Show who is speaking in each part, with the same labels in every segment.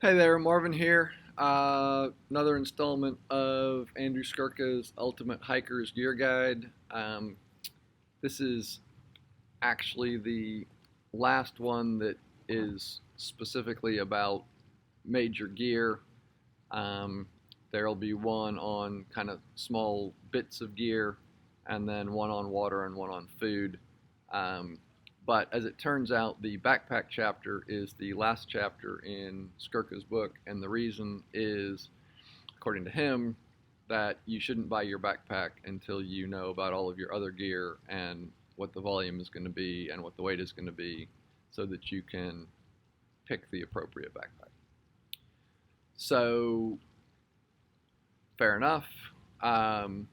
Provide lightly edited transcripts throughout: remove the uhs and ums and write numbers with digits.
Speaker 1: Hey there, Marvin here. Another installment of Andrew Skirka's Ultimate Hiker's Gear Guide. This is actually the last one that is specifically about major gear. There'll be one on kind of small bits of gear, and then one on water and one on food. Um, but as it turns out, the backpack chapter is the last chapter in Skirka's book, and the reason is, according to him, that you shouldn't buy your backpack until you know about all of your other gear and what the volume is going to be and what the weight is going to be so that you can pick the appropriate backpack. So, fair enough. Um,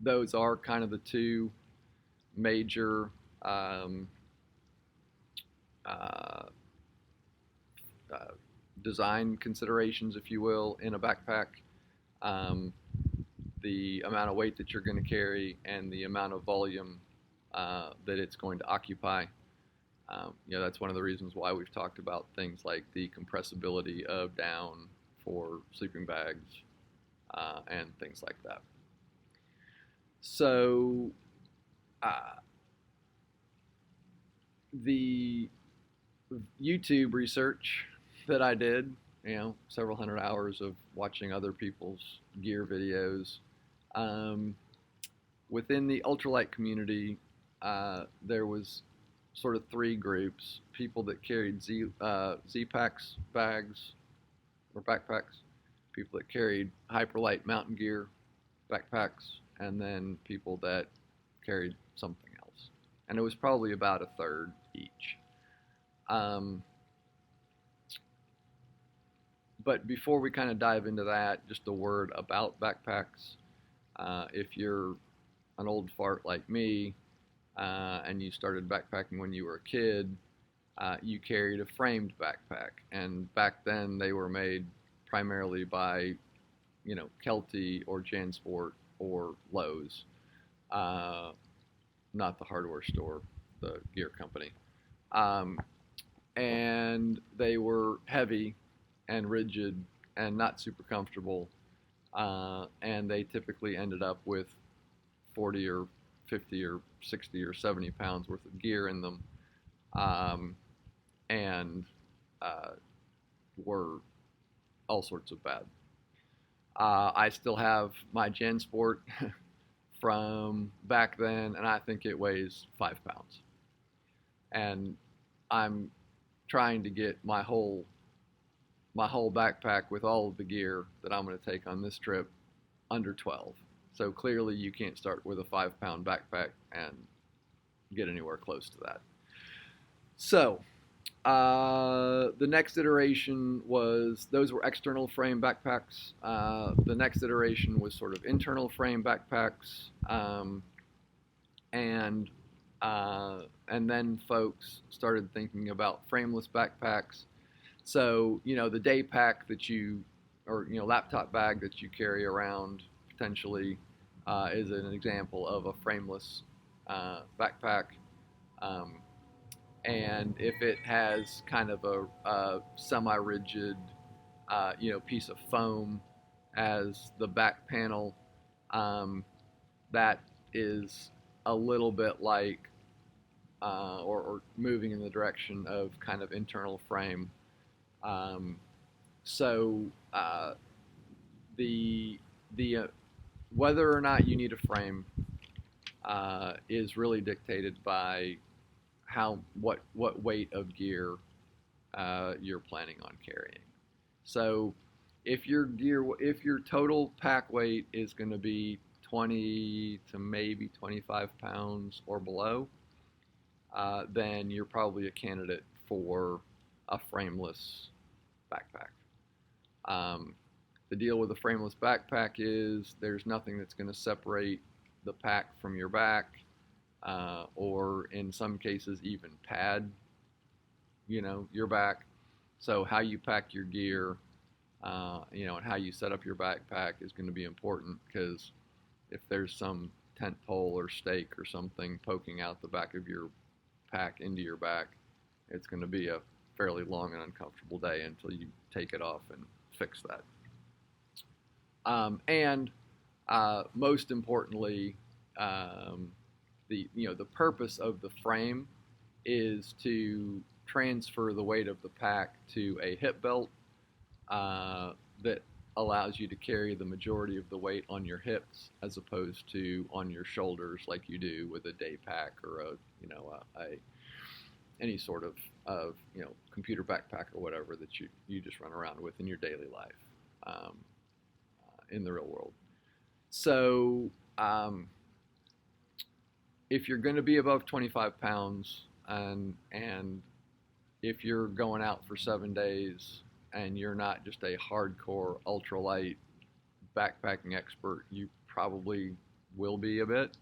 Speaker 1: those are kind of the two major um, uh, uh, design considerations, if you will, in a backpack. Um, the amount of weight that you're going to carry and the amount of volume that it's going to occupy. That's one of the reasons why we've talked about things like the compressibility of down for sleeping bags and things like that. So, the YouTube research that I did, several hundred hours of watching other people's gear videos. Um, Within the ultralight community, there was sort of three groups: people that carried Z packs bags or backpacks, people that carried hyperlight mountain gear backpacks, and then people that carried something else. And it was probably about a third each. Um, but before we kind of dive into that, just a word about backpacks. If you're an old fart like me and you started backpacking when you were a kid, you carried a framed backpack. And back then they were made primarily by, Kelty or JanSport or Lowe's, not the hardware store, the gear company. Um, and they were heavy and rigid and not super comfortable. And they typically ended up with 40 or 50 or 60 or 70 pounds worth of gear in them, and uh, were all sorts of bad. I still have my JanSport from back then, and I think it weighs 5 pounds. And I'm trying to get my whole backpack with all of the gear that I'm going to take on this trip under 12. So clearly, you can't start with a 5 pound backpack and get anywhere close to that. So the next iteration was those were external frame backpacks. The next iteration was sort of internal frame backpacks, and and then folks started thinking about frameless backpacks. So the day pack that you or laptop bag that you carry around potentially is an example of a frameless backpack. Um, and if it has kind of a semi-rigid, piece of foam as the back panel, that is a little bit like, or moving in the direction of kind of internal frame. Um, so the the whether or not you need a frame is really dictated by what weight of gear you're planning on carrying. So if your total pack weight is going to be 20 to maybe 25 pounds or below, then you're probably a candidate for a frameless backpack. Um, the deal with a frameless backpack is there's nothing that's going to separate the pack from your back, or in some cases even pad, your back. So how you pack your gear, and how you set up your backpack is going to be important because if there's some tent pole or stake or something poking out the back of your pack into your back, it's going to be a fairly long and uncomfortable day until you take it off and fix that. And most importantly, the purpose of the frame is to transfer the weight of the pack to a hip belt that allows you to carry the majority of the weight on your hips as opposed to on your shoulders like you do with a day pack or any sort of computer backpack or whatever that you just run around with in your daily life in the real world. So if you're going to be above 25 pounds and if you're going out for 7 days and you're not just a hardcore ultralight backpacking expert, you probably will be a bit,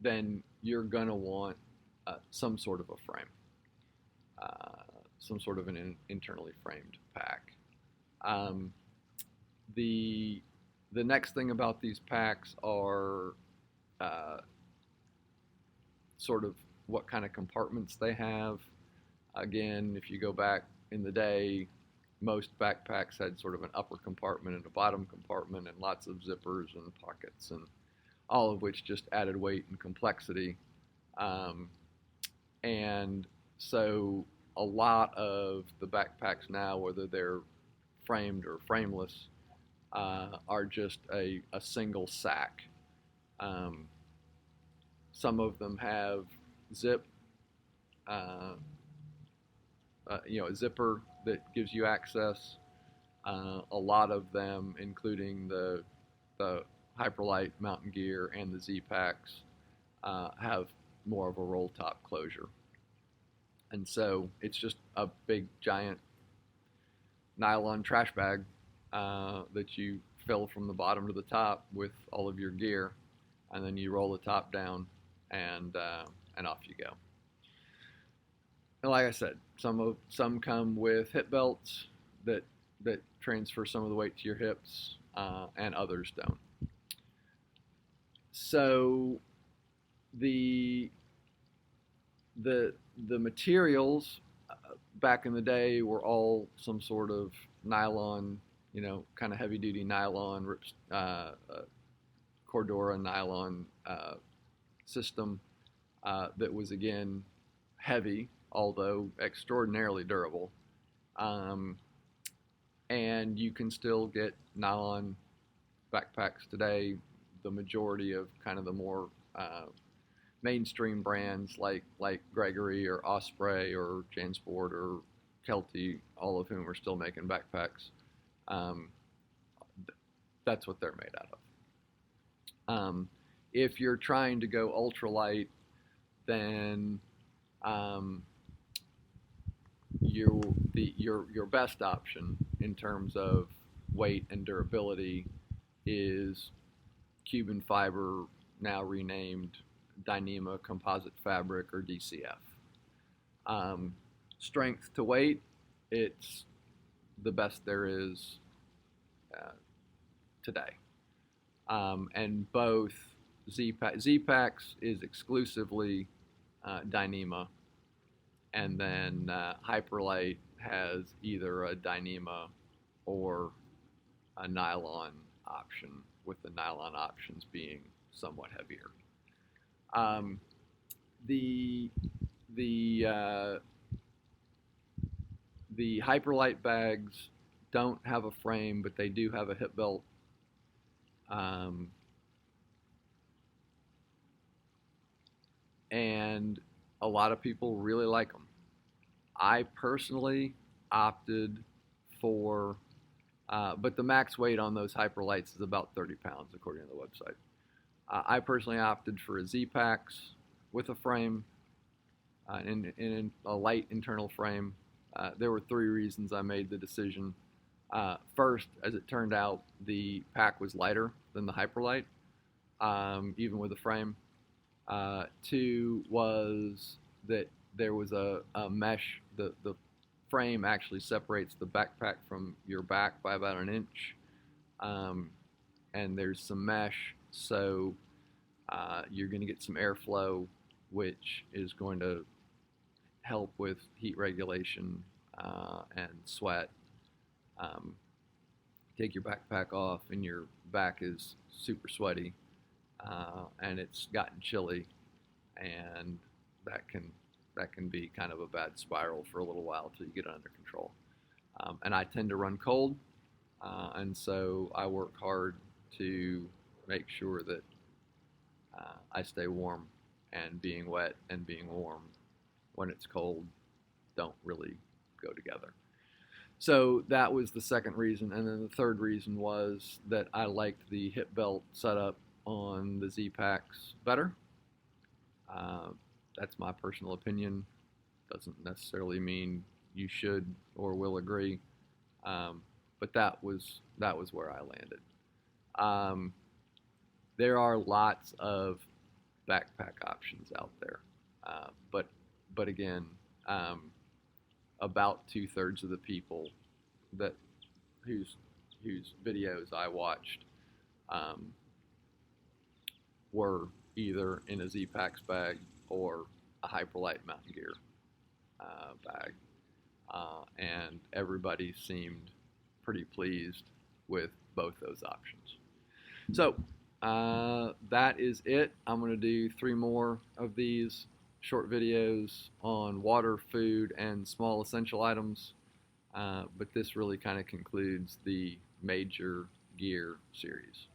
Speaker 1: then you're going to want some sort of a frame, some sort of an internally framed pack. The next thing about these packs are sort of what kind of compartments they have. Again, if you go back in the day, most backpacks had sort of an upper compartment and a bottom compartment and lots of zippers and pockets, and all of which just added weight and complexity. And so a lot of the backpacks now, whether they're framed or frameless, are just a single sack. Some of them have zip, a zipper that gives you access. A lot of them, including the Hyperlite Mountain Gear and the Z-Packs, have more of a roll top closure. And so it's just a big giant nylon trash bag that you fill from the bottom to the top with all of your gear, and then you roll the top down and off you go. And like I said, some come with hip belts that transfer some of the weight to your hips, and others don't. So the materials back in the day were all some sort of nylon, kind of heavy duty nylon, Cordura nylon system that was, again, heavy, although extraordinarily durable. And you can still get nylon backpacks today. The majority of kind of the more mainstream brands like Gregory or Osprey or Jansport or Kelty, all of whom are still making backpacks, that's what they're made out of. If you're trying to go ultralight, then your best option in terms of weight and durability is Cuben Fiber, now renamed Dyneema Composite Fabric, or DCF. Strength to weight, it's the best there is today. And both Z-Packs is exclusively Dyneema, and then Hyperlite has either a Dyneema or a nylon option, with the nylon options being somewhat heavier. The Hyperlite bags don't have a frame, but they do have a hip belt. And a lot of people really like them. I personally opted for, but the max weight on those Hyperlites is about 30 pounds, according to the website. I personally opted for a Z-Packs with a frame, in a light internal frame. There were 3 reasons I made the decision. First, as it turned out, the pack was lighter than the Hyperlite, even with a frame. 2 was that there was a mesh. The frame actually separates the backpack from your back by about 1 inch, and there's some mesh, so you're going to get some airflow, which is going to help with heat regulation and sweat. Um, Take your backpack off and your back is super sweaty and it's gotten chilly, and that can that can be kind of a bad spiral for a little while till you get it under control. And I tend to run cold, and so I work hard to make sure that I stay warm, and being wet and being warm when it's cold don't really go together. So that was the second reason. And then the third reason was that I liked the hip belt setup on the Z Packs better. Uh, that's my personal opinion. Doesn't necessarily mean you should or will agree. But that was where I landed. Um, there are lots of backpack options out there, but again, um, about 2/3 of the people that whose videos I watched um, were either in a Z-Packs bag or a Hyperlite Mountain Gear bag, and everybody seemed pretty pleased with both those options. So that is it. I'm going to do 3 more of these short videos on water, food, and small essential items. But this really kind of concludes the major gear series.